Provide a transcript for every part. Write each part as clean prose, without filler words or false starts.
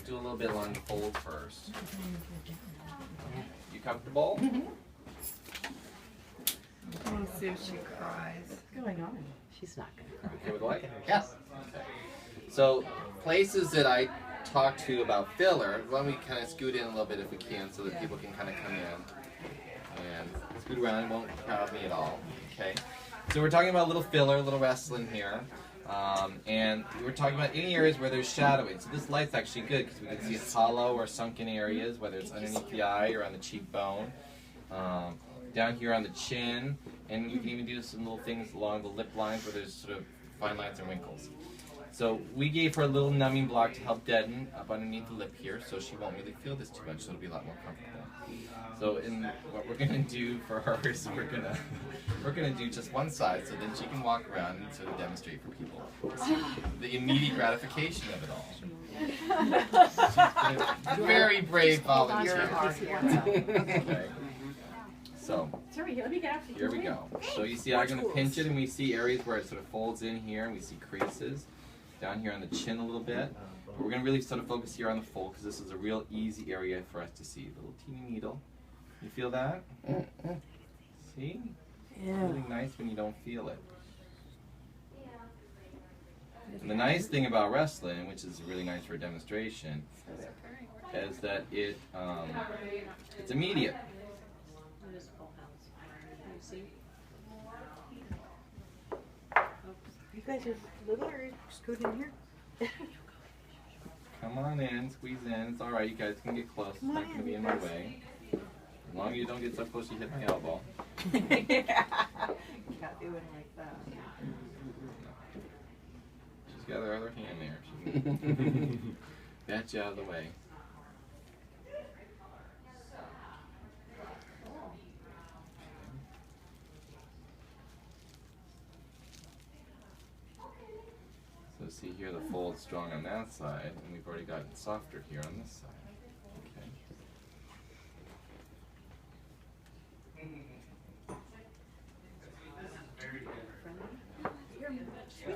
do a little bit along the fold first. You comfortable? Let's see if she cries. What's going on? She's not going to cry. Okay with the light? Yes. Okay. So, places that I talk to about filler, let me kind of scoot in a little bit if we can so that people can kind of come in and scoot around. It won't crowd me at all. Okay. So we're talking about a little filler, a little Restylane here. And we're talking about any areas where there's shadowing. So this light's actually good because we can see hollow or sunken areas, whether it's underneath the eye or on the cheekbone. Down here on the chin, and you can even do some little things along the lip lines where there's sort of fine lines and wrinkles. So we gave her a little numbing block to help deaden up underneath the lip here, so she won't really feel this too much, so it'll be a lot more comfortable. So what we're gonna do for her is we're gonna do just one side, so then she can walk around and sort of demonstrate for people the immediate gratification of it all. She's a very brave volunteer. Okay. So, here we go. So you see I'm going to pinch it and we see areas where it sort of folds in here and we see creases. Down here on the chin a little bit. But we're going to really sort of focus here on the fold because this is a real easy area for us to see. Little teeny needle. You feel that? See? It's really nice when you don't feel it. And the nice thing about Restylane, which is really nice for a demonstration, is that it's immediate. You guys are little or scoot in here? Come on in, squeeze in. It's alright, you guys can get close. It's not going to be in my way. As long as you don't get so close you hit my elbow. Yeah. Can't do it like that. She's got her other hand there. That's you out of the way. So see here the fold's strong on that side, and we've already gotten softer here on this side.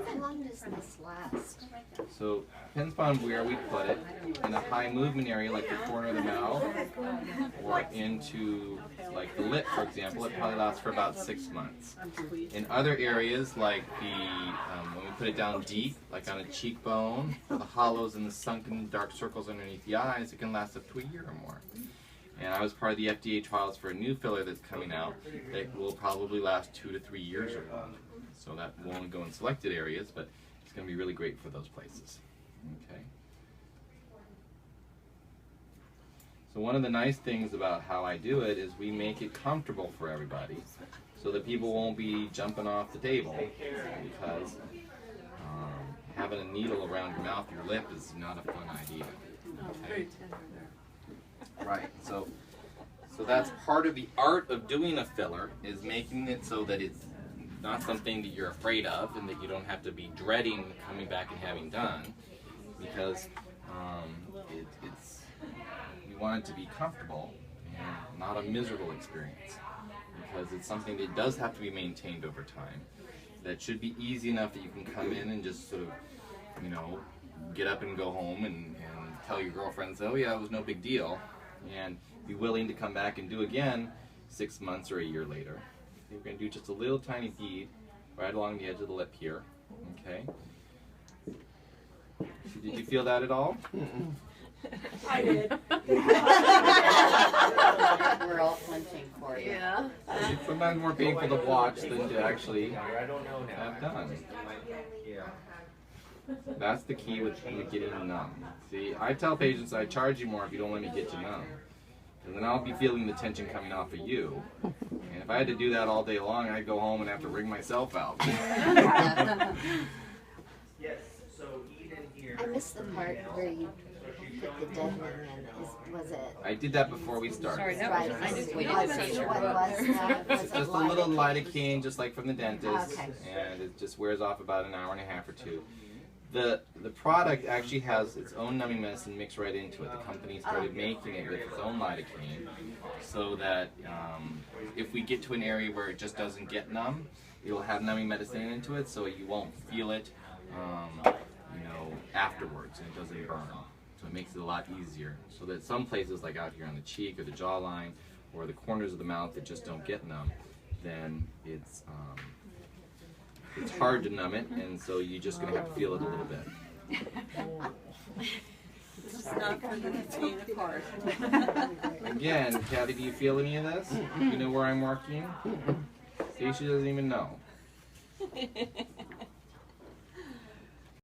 How long does this last? So depends upon where we put it. In a high movement area like the corner of the mouth, or into like the lip, for example, it probably lasts for about 6 months. In other areas like when we put it down deep, like on a cheekbone, the hollows and the sunken dark circles underneath the eyes, it can last up to a year or more. And I was part of the FDA trials for a new filler that's coming out that will probably last 2 to 3 years or more. So that will only go in selected areas, but it's going to be really great for those places. Okay. So one of the nice things about how I do it is we make it comfortable for everybody so that people won't be jumping off the table because having a needle around your mouth, your lip is not a fun idea. Okay. Right. So that's part of the art of doing a filler is making it so that it's not something that you're afraid of and that you don't have to be dreading coming back and having done, because we want it to be comfortable and not a miserable experience, because it's something that does have to be maintained over time. That should be easy enough that you can come in and just sort of, you know, get up and go home and tell your girlfriends, oh yeah, it was no big deal, and be willing to come back and do again 6 months or a year later. We're going to do just a little tiny bead right along the edge of the lip here. Okay. Did you feel that at all? I did. We're all flinching for you. Yeah. It's sometimes more painful to watch than to actually have done. That's the key with getting numb. See, I tell patients I charge you more if you don't let me get you numb. And then I'll be feeling the tension coming off of you. And if I had to do that all day long, I'd go home and have to wring myself out. I missed the part where you put the deadening in. Was it? I did that before we started. Sorry, that Right. was, I just, we What didn't was see it? your What book. was that? Was It's it just a little lidocaine? lidocaine, just like from the dentist, Okay. and it just wears off about an hour and a half or two. The product actually has its own numbing medicine mixed right into it. The company started making it with its own lidocaine, so that if we get to an area where it just doesn't get numb, it will have numbing medicine into it, so you won't feel it, you know, afterwards, and it doesn't burn. So it makes it a lot easier. So that some places like out here on the cheek or the jawline or the corners of the mouth that just don't get numb, then it's hard to numb it, and so you're just going to have to feel it a little bit. It's not for the faint of heart. Again, Kathy, do you feel any of this? You know where I'm working? See, she doesn't even know.